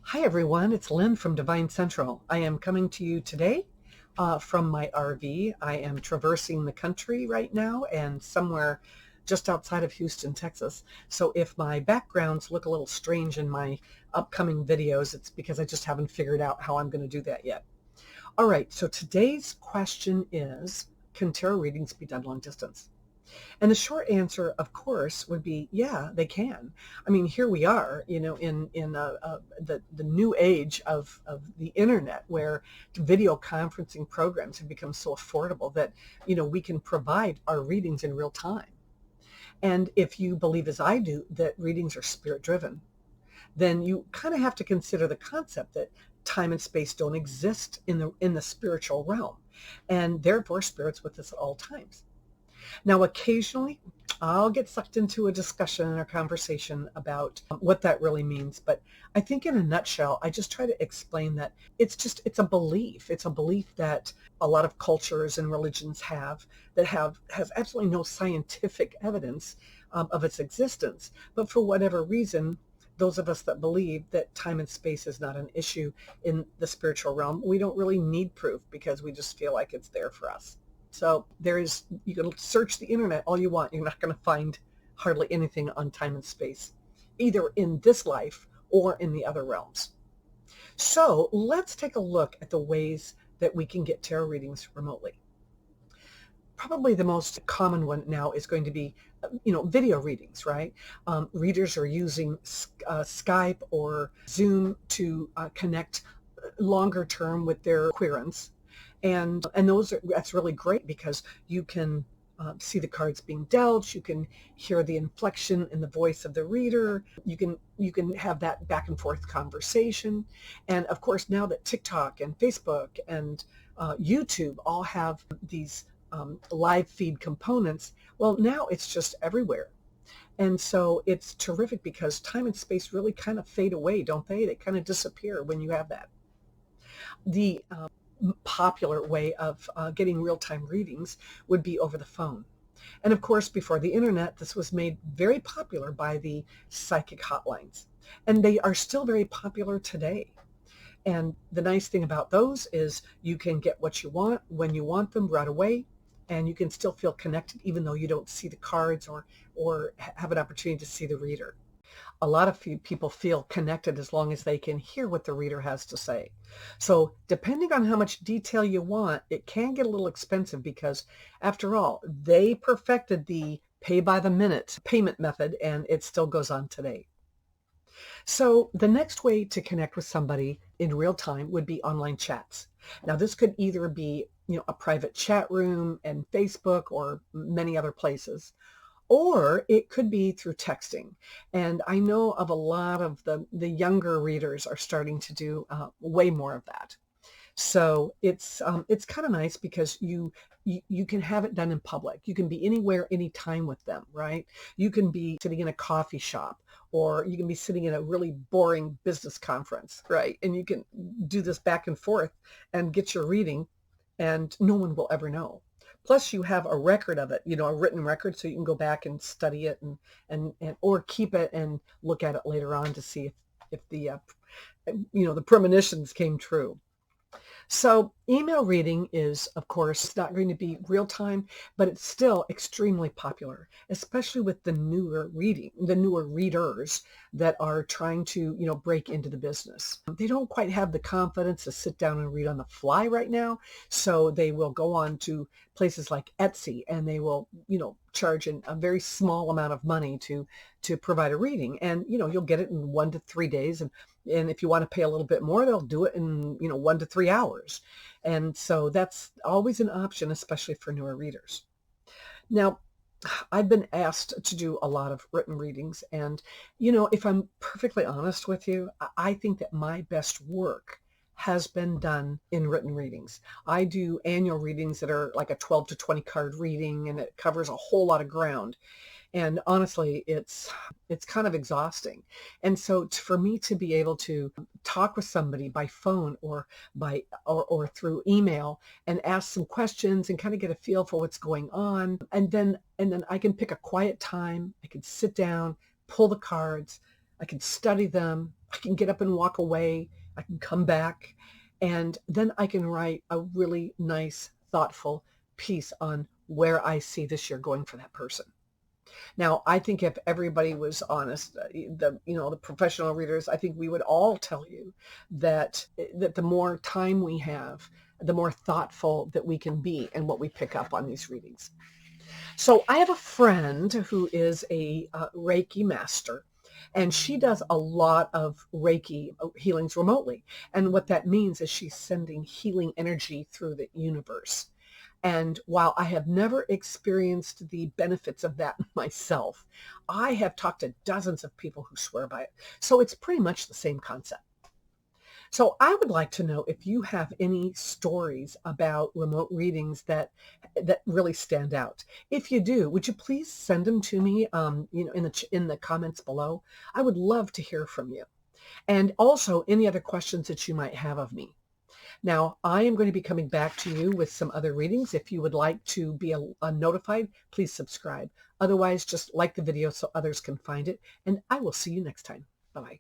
Hi everyone, it's Lynn from Divine Central. I am coming to you today from my RV. I am traversing the country right now and somewhere just outside of Houston, Texas. So if my backgrounds look a little strange in my upcoming videos, it's because I just haven't figured out how I'm going to do that yet. All right, so today's question is, can tarot readings be done long distance? And the short answer, of course, would be, yeah, they can. I mean, here we are, in the new age of the internet, where video conferencing programs have become so affordable that we can provide our readings in real time. And if you believe, as I do, that readings are spirit driven, then you kind of have to consider the concept that time and space don't exist in the spiritual realm, and therefore spirits with us at all times. Now, occasionally, I'll get sucked into a discussion or conversation about what that really means. But I think in a nutshell, I just try to explain that it's a belief. It's a belief that a lot of cultures and religions have that has absolutely no scientific evidence of its existence. But for whatever reason, those of us that believe that time and space is not an issue in the spiritual realm, we don't really need proof because we just feel like it's there for us. So you can search the internet all you want. You're not going to find hardly anything on time and space, either in this life or in the other realms. So let's take a look at the ways that we can get tarot readings remotely. Probably the most common one now is going to be, video readings, right? Readers are using Skype or Zoom to connect longer term with their querents. And that's really great because you can see the cards being dealt. You can hear the inflection in the voice of the reader. You can have that back and forth conversation. And of course, now that TikTok and Facebook and YouTube all have these live feed components, well, now it's just everywhere. And so it's terrific because time and space really kind of fade away, don't they? They kind of disappear when you have that. The popular way of getting real-time readings would be over the phone. And of course, before the internet, this was made very popular by the psychic hotlines. And they are still very popular today. And the nice thing about those is you can get what you want when you want them right away, and you can still feel connected even though you don't see the cards or have an opportunity to see the reader. A lot of people feel connected as long as they can hear what the reader has to say. So depending on how much detail you want, it can get a little expensive because, after all, they perfected the pay by the minute payment method, and it still goes on today. So the next way to connect with somebody in real time would be online chats. Now, this could either be, a private chat room and Facebook or many other places, or it could be through texting. And I know of a lot of the younger readers are starting to do way more of that. So it's kind of nice because you can have it done in public. You can be anywhere, anytime with them, right? You can be sitting in a coffee shop, or you can be sitting in a really boring business conference, right? And you can do this back and forth and get your reading, and no one will ever know. Plus, you have a record of it, a written record, so you can go back and study it and or keep it and look at it later on to see if the premonitions came true. So email reading is, of course, not going to be real time, but it's still extremely popular, especially with the newer readers that are trying to, break into the business. They don't quite have the confidence to sit down and read on the fly right now. So they will go on to places like Etsy, and they will, charge a very small amount of money to provide a reading. And, you'll get it in 1 to 3 days. And if you want to pay a little bit more, they'll do it in, 1 to 3 hours. And so that's always an option, especially for newer readers. Now, I've been asked to do a lot of written readings. And, if I'm perfectly honest with you, I think that my best work has been done in written readings. I do annual readings that are like a 12 to 20 card reading, and it covers a whole lot of ground. And honestly, it's kind of exhausting. And so for me to be able to talk with somebody by phone or through email and ask some questions and kind of get a feel for what's going on, and then I can pick a quiet time, I can sit down, pull the cards, I can study them, I can get up and walk away. I can come back, and then I can write a really nice, thoughtful piece on where I see this year going for that person. Now, I think if everybody was honest, the professional readers, I think we would all tell you that the more time we have, the more thoughtful that we can be in what we pick up on these readings. So I have a friend who is a Reiki master, and she does a lot of Reiki healings remotely. And what that means is she's sending healing energy through the universe. And while I have never experienced the benefits of that myself, I have talked to dozens of people who swear by it. So it's pretty much the same concept. So I would like to know if you have any stories about remote readings that really stand out. If you do, would you please send them to me, in the comments below? I would love to hear from you. And also any other questions that you might have of me. Now, I am going to be coming back to you with some other readings. If you would like to be notified, please subscribe. Otherwise, just like the video so others can find it. And I will see you next time. Bye-bye.